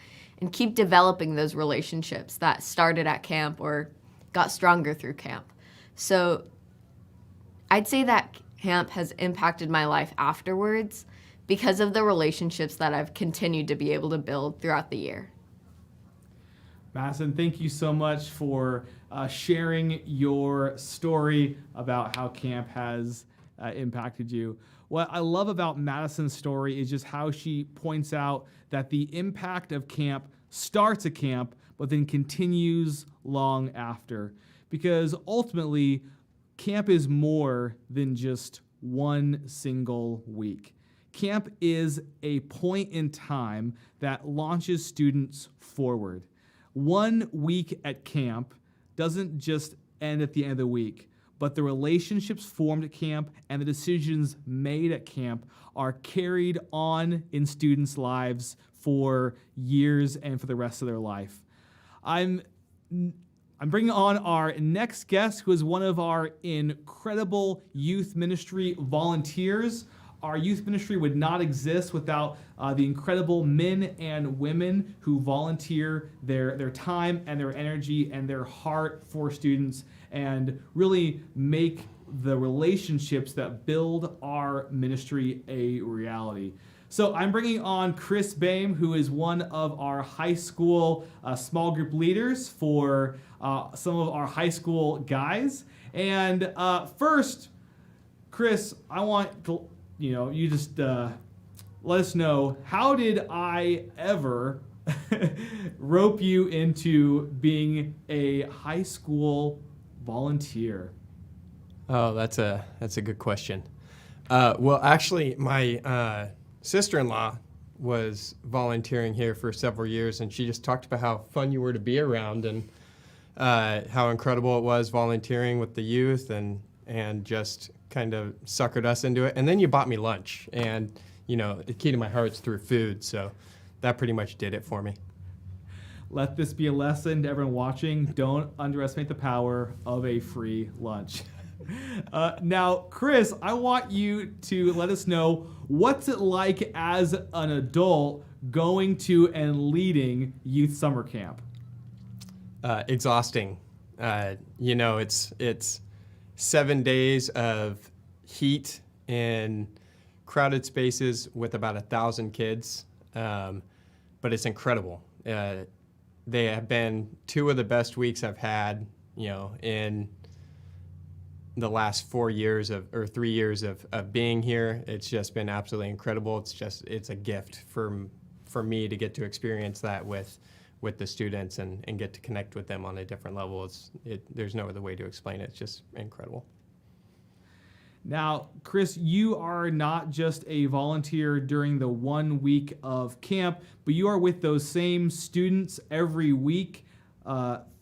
and keep developing those relationships that started at camp or got stronger through camp. So I'd say that camp has impacted my life afterwards because of the relationships that I've continued to be able to build throughout the year. Madison, thank you so much for sharing your story about how camp has impacted you. What I love about Madison's story is just how she points out that the impact of camp starts at camp, but then continues long after. Because ultimately, camp is more than just one single week. Camp is a point in time that launches students forward. 1 week at camp doesn't just end at the end of the week, but the relationships formed at camp and the decisions made at camp are carried on in students' lives for years and for the rest of their life. I'm bringing on our next guest, who is one of our incredible youth ministry volunteers. Our youth ministry would not exist without the incredible men and women who volunteer their time and their energy and their heart for students and really make the relationships that build our ministry a reality. So I'm bringing on Chris Boehm, who is one of our high school small group leaders for some of our high school guys. And first, Chris, I want to, you just let us know, how did I ever rope you into being a high school volunteer? Oh, that's a good question. Well, actually, my sister-in-law was volunteering here for several years, and she just talked about how fun you were to be around and how incredible it was volunteering with the youth, and just kind of suckered us into it. And then you bought me lunch, and the key to my heart's through food, so that pretty much did it for me. let this be a lesson to everyone watching. Don't underestimate the power of a free lunch. Now, Chris, I want you to let us know, what's it like as an adult going to and leading youth summer camp? Exhausting. It's 7 days of heat in crowded spaces with about 1,000 kids, but it's incredible. They have been 2 of the best weeks I've had, in the last 3 years of being here. It's just been absolutely incredible. It's a gift for me to get to experience that with the students and get to connect with them on a different level. There's no other way to explain it. It's just incredible. Now, Chris, you are not just a volunteer during the 1 week of camp, but you are with those same students every week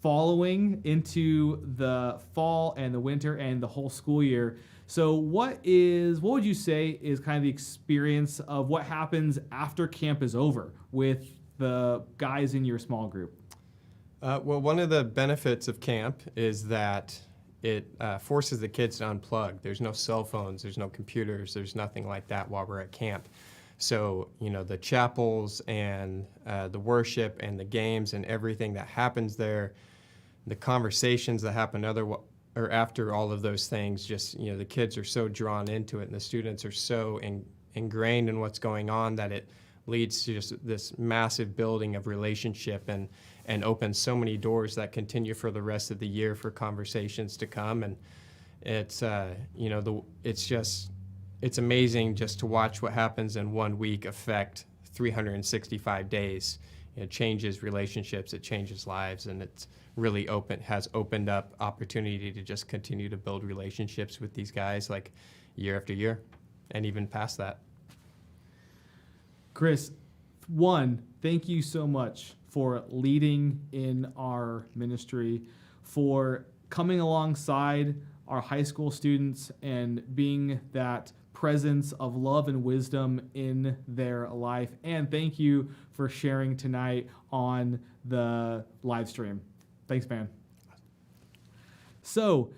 following into the fall and the winter and the whole school year. So what would you say is kind of the experience of what happens after camp is over with the guys in your small group? Well, one of the benefits of camp is that it forces the kids to unplug. There's no cell phones, there's no computers, there's nothing like that while we're at camp. So, the chapels and the worship and the games and everything that happens there, the conversations that happen after all of those things, just, the kids are so drawn into it and the students are so ingrained in what's going on that it leads to just this massive building of relationship and opens so many doors that continue for the rest of the year for conversations to come. And it's it's amazing just to watch what happens in 1 week affect 365 days. It changes relationships, it changes lives, and it's really has opened up opportunity to just continue to build relationships with these guys like year after year and even past that. Chris, thank you so much for leading in our ministry, for coming alongside our high school students and being that presence of love and wisdom in their life. And thank you for sharing tonight on the live stream. Thanks, man. So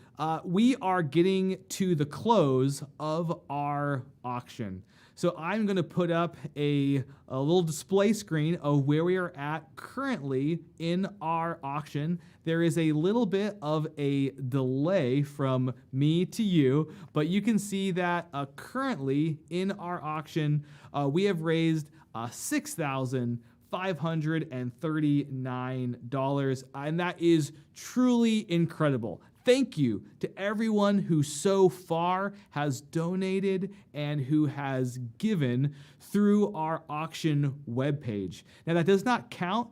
we are getting to the close of our auction. So I'm going to put up a little display screen of where we are at currently in our auction. There is a little bit of a delay from me to you, but you can see that currently in our auction, we have raised $6,539, and that is truly incredible. Thank you to everyone who so far has donated and who has given through our auction webpage. Now, that does not count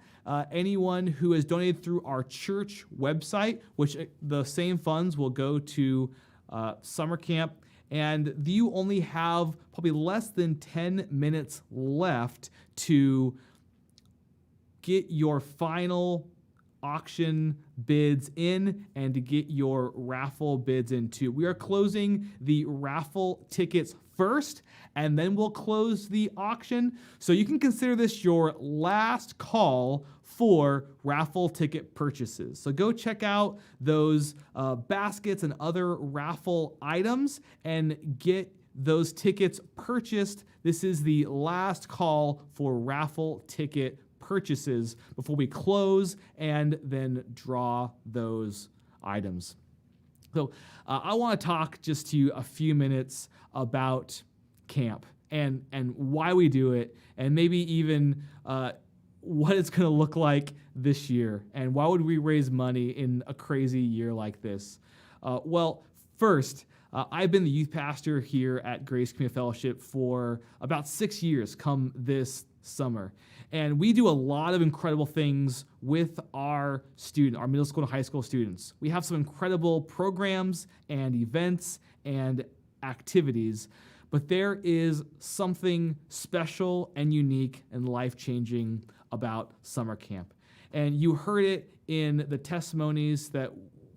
anyone who has donated through our church website, which the same funds will go to summer camp. And you only have probably less than 10 minutes left to get your final auction bids in and to get your raffle bids in too. We are closing the raffle tickets first, and then we'll close the auction. So you can consider this your last call for raffle ticket purchases. So go check out those baskets and other raffle items and get those tickets purchased. This is the last call for raffle ticket purchases before we close and then draw those items. So I want to talk just to you a few minutes about camp and why we do it, and maybe even what it's going to look like this year, and why would we raise money in a crazy year like this. Well, first, I've been the youth pastor here at Grace Community Fellowship for about 6 years come this summer. And we do a lot of incredible things with our middle school and high school students. We have some incredible programs and events and activities, but there is something special and unique and life-changing about summer camp. And you heard it in the testimonies that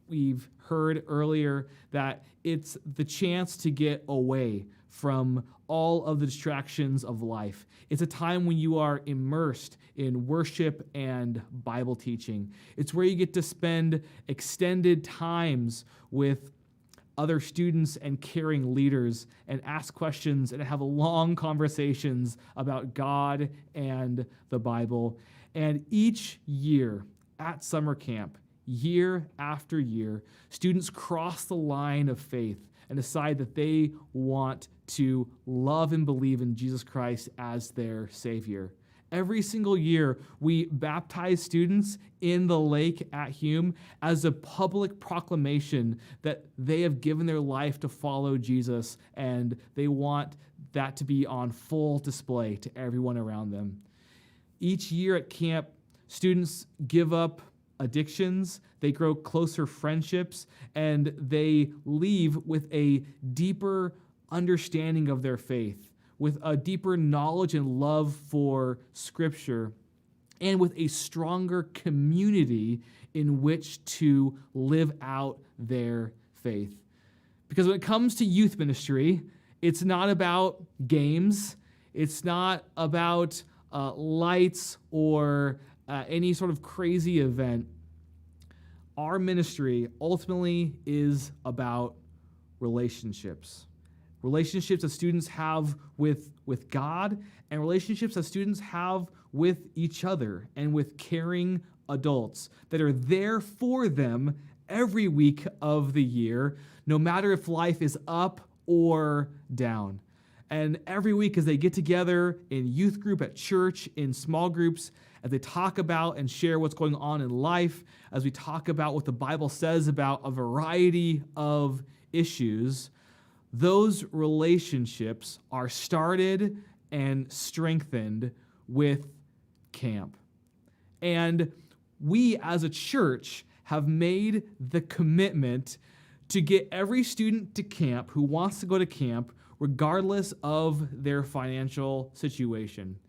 we've heard earlier, that it's the chance to get away from all of the distractions of life. It's a time when you are immersed in worship and Bible teaching. It's where you get to spend extended times with other students and caring leaders and ask questions and have long conversations about God and the Bible. And each year at summer camp, year after year, students cross the line of faith and decide that they want to love and believe in Jesus Christ as their Savior. Every single year, we baptize students in the lake at Hume as a public proclamation that they have given their life to follow Jesus, and they want that to be on full display to everyone around them. Each year at camp, students give up addictions, they grow closer friendships, and they leave with a deeper understanding of their faith, with a deeper knowledge and love for Scripture, and with a stronger community in which to live out their faith. Because when it comes to youth ministry, it's not about games, it's not about lights or any sort of crazy event. Our ministry ultimately is about relationships. Relationships that students have with God, and relationships that students have with each other and with caring adults that are there for them every week of the year, no matter if life is up or down. And every week as they get together in youth group at church, in small groups, as they talk about and share what's going on in life, as we talk about what the Bible says about a variety of issues, those relationships are started and strengthened with camp. And we as a church have made the commitment to get every student to camp who wants to go to camp, regardless of their financial situation.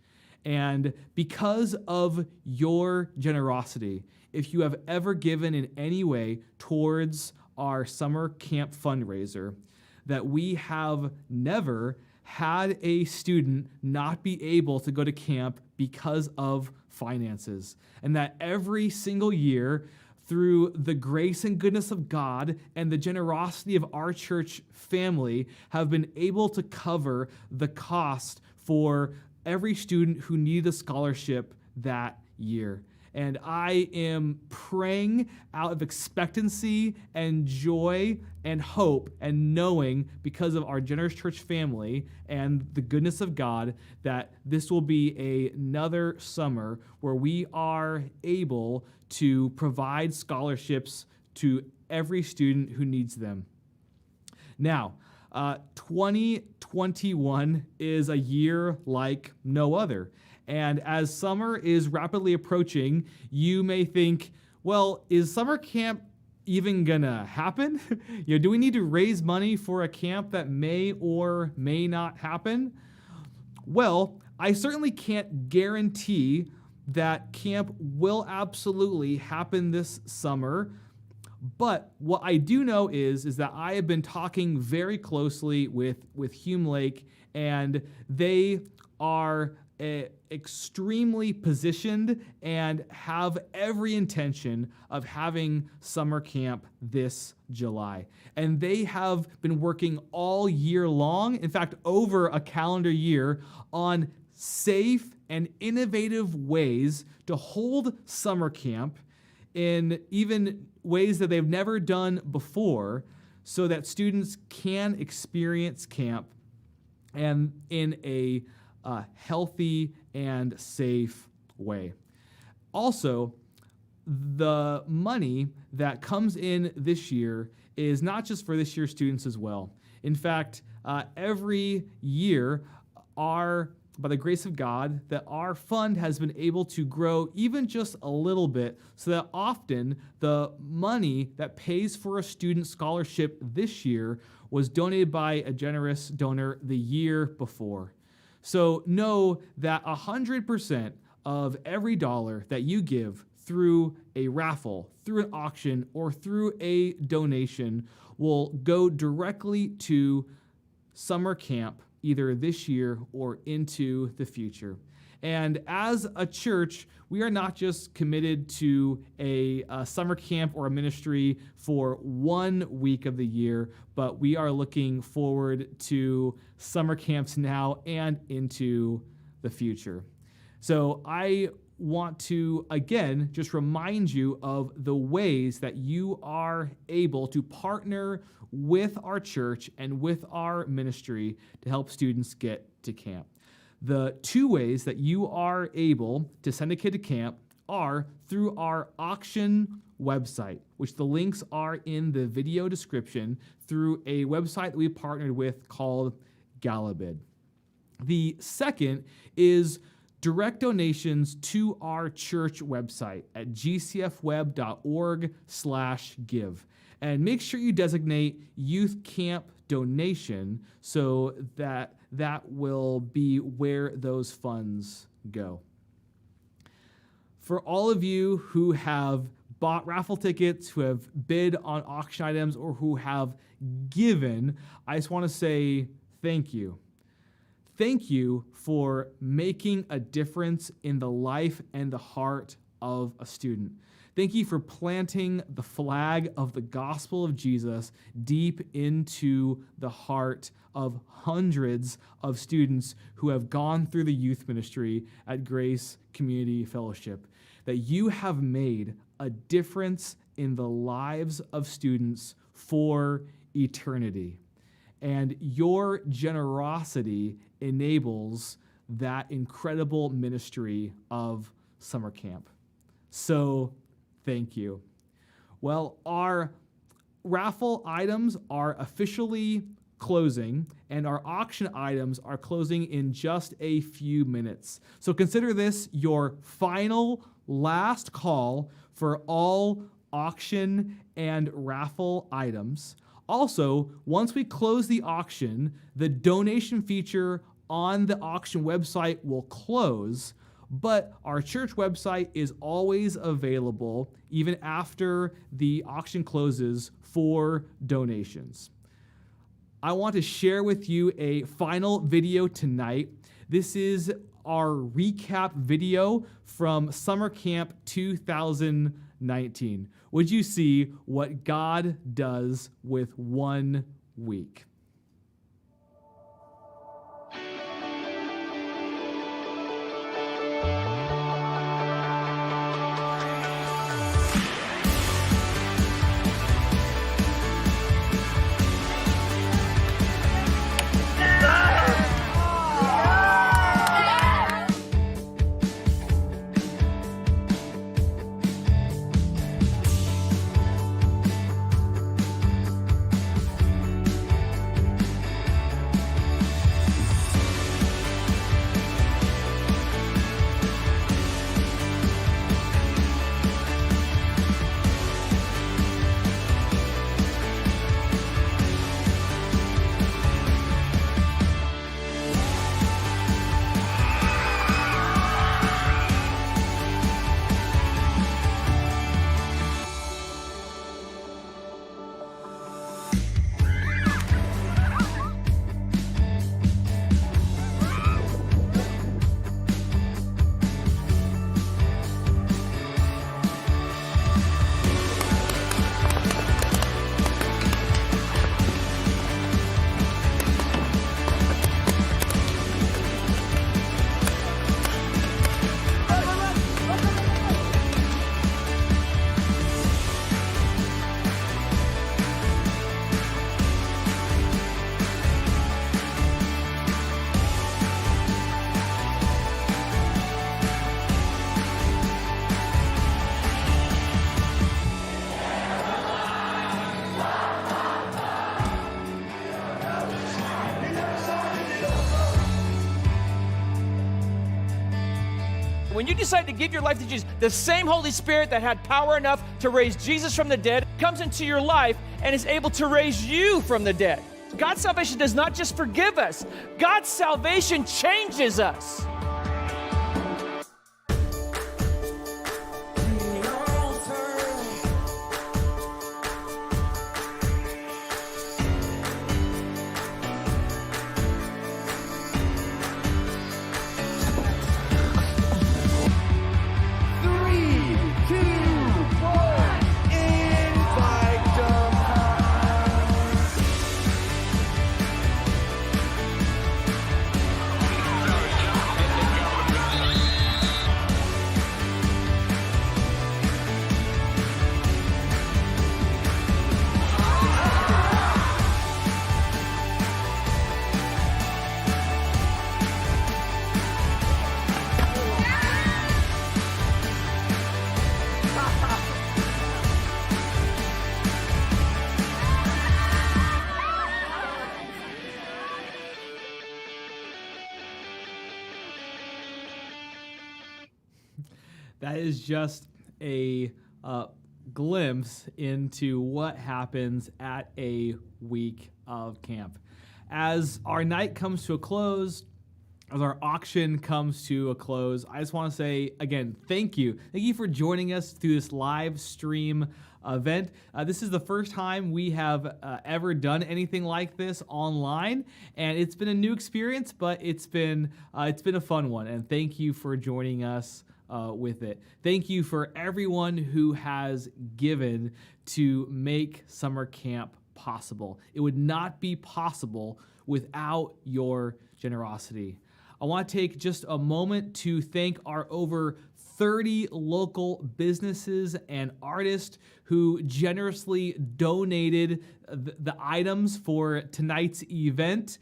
And because of your generosity, if you have ever given in any way towards our summer camp fundraiser, that we have never had a student not be able to go to camp because of finances. And that every single year, through the grace and goodness of God and the generosity of our church family, have been able to cover the cost for every student who needed a scholarship that year. And I am praying out of expectancy and joy and hope and knowing, because of our generous church family and the goodness of God, that this will be another summer where we are able to provide scholarships to every student who needs them. Now, 2021 is a year like no other. And as summer is rapidly approaching, you may think, well, is summer camp even gonna happen? Do we need to raise money for a camp that may or may not happen? Well, I certainly can't guarantee that camp will absolutely happen this summer. But what I do know is that I have been talking very closely with Hume Lake, and they are extremely positioned and have every intention of having summer camp this July. And they have been working all year long, in fact, over a calendar year, on safe and innovative ways to hold summer camp in even ways that they've never done before, so that students can experience camp and in a healthy and safe way. Also, the money that comes in this year is not just for this year's students as well. In fact, every year, by the grace of God, that our fund has been able to grow even just a little bit, so that often the money that pays for a student scholarship this year was donated by a generous donor the year before. So know that 100% of every dollar that you give through a raffle, through an auction, or through a donation will go directly to summer camp either this year or into the future. And as a church, we are not just committed to a summer camp or a ministry for 1 week of the year, but we are looking forward to summer camps now and into the future. So I want to, again, just remind you of the ways that you are able to partner with our church and with our ministry to help students get to camp. The 2 ways that you are able to send a kid to camp are through our auction website, which the links are in the video description, through a website that we partnered with called Galabid. The second is direct donations to our church website at gcfweb.org/give. And make sure you designate youth camp donation so that will be where those funds go. For all of you who have bought raffle tickets, who have bid on auction items, or who have given, I just want to say thank you. Thank you for making a difference in the life and the heart of a student. Thank you for planting the flag of the gospel of Jesus deep into the heart of hundreds of students who have gone through the youth ministry at Grace Community Fellowship. That you have made a difference in the lives of students for eternity. And your generosity enables that incredible ministry of summer camp. So, thank you. Well, our raffle items are officially closing, and our auction items are closing in just a few minutes. So consider this your final, last call for all auction and raffle items. Also, once we close the auction, the donation feature on the auction website will close, but our church website is always available even after the auction closes for donations. I want to share with you a final video tonight. This is our recap video from Summer Camp 2019. Would you see what God does with 1 week? When you decide to give your life to Jesus, the same Holy Spirit that had power enough to raise Jesus from the dead comes into your life and is able to raise you from the dead. God's salvation does not just forgive us. God's salvation changes us. That is just a glimpse into what happens at a week of camp. As our night comes to a close, as our auction comes to a close, I just want to say again, thank you. Thank you for joining us through this live stream event. This is the first time we have ever done anything like this online, and it's been a new experience, but it's been a fun one. And thank you for joining us with it. Thank you for everyone who has given to make summer camp possible. It would not be possible without your generosity. I want to take just a moment to thank our over 30 local businesses and artists who generously donated the items for tonight's event,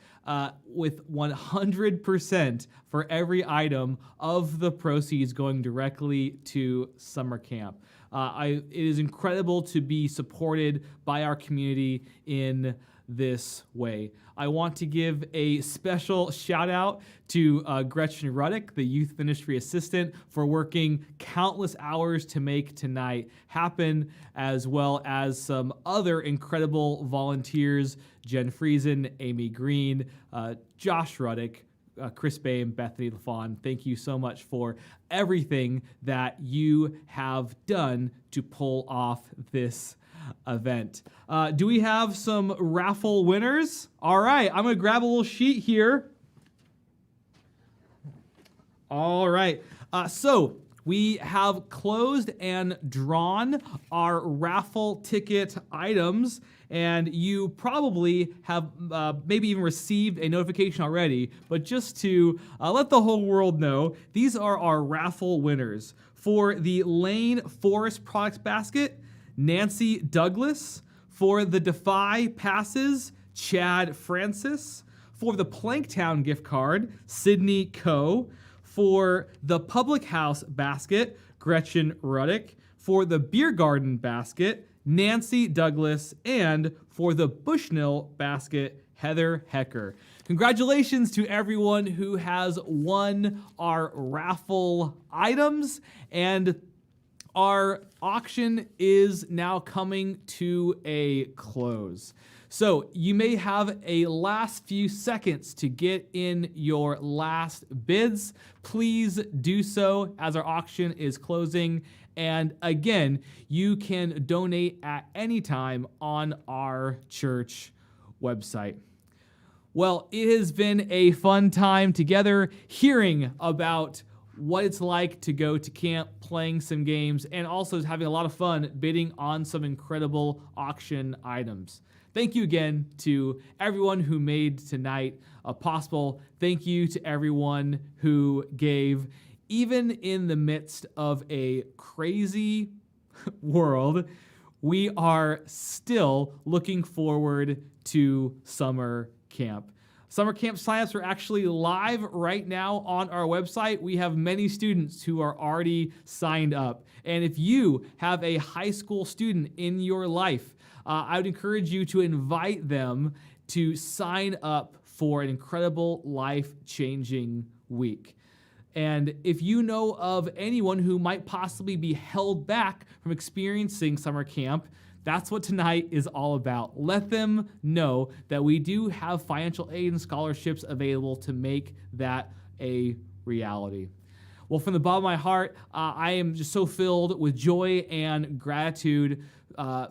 with 100% for every item of the proceeds going directly to summer camp. It is incredible to be supported by our community in this way. I want to give a special shout out to Gretchen Ruddick, the youth ministry assistant, for working countless hours to make tonight happen, as well as some other incredible volunteers, Jen Friesen, Amy Green, Josh Ruddick, Chris Bay, and Bethany LaFawn. Thank you so much for everything that you have done to pull off this event. Do we have some raffle winners? All right, I'm going to grab a little sheet here. All right, so we have closed and drawn our raffle ticket items, and you probably have maybe even received a notification already, but just to let the whole world know, these are our raffle winners. For the Lane Forest Products Basket, Nancy Douglas. For the Defy Passes, Chad Francis. For the Planktown gift card, Sydney Coe. For the Public House Basket, Gretchen Ruddick. For the Beer Garden Basket, Nancy Douglas. And for the Bushnell Basket, Heather Hecker. Congratulations to everyone who has won our raffle items, and our auction is now coming to a close. So you may have a last few seconds to get in your last bids. Please do so as our auction is closing. And again, you can donate at any time on our church website. Well, it has been a fun time together hearing about what it's like to go to camp, playing some games, and also having a lot of fun bidding on some incredible auction items. Thank you again to everyone who made tonight possible. Thank you to everyone who gave, even in the midst of a crazy world. We are still looking forward to summer camp. Summer camp signups are actually live right now on our website. We have many students who are already signed up. And if you have a high school student in your life, I would encourage you to invite them to sign up for an incredible life-changing week. And if you know of anyone who might possibly be held back from experiencing summer camp, that's what tonight is all about. Let them know that we do have financial aid and scholarships available to make that a reality. Well, from the bottom of my heart, I am just so filled with joy and gratitude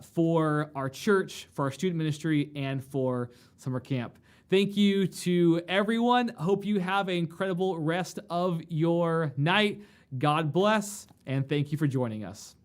for our church, for our student ministry, and for summer camp. Thank you to everyone. Hope you have an incredible rest of your night. God bless, and thank you for joining us.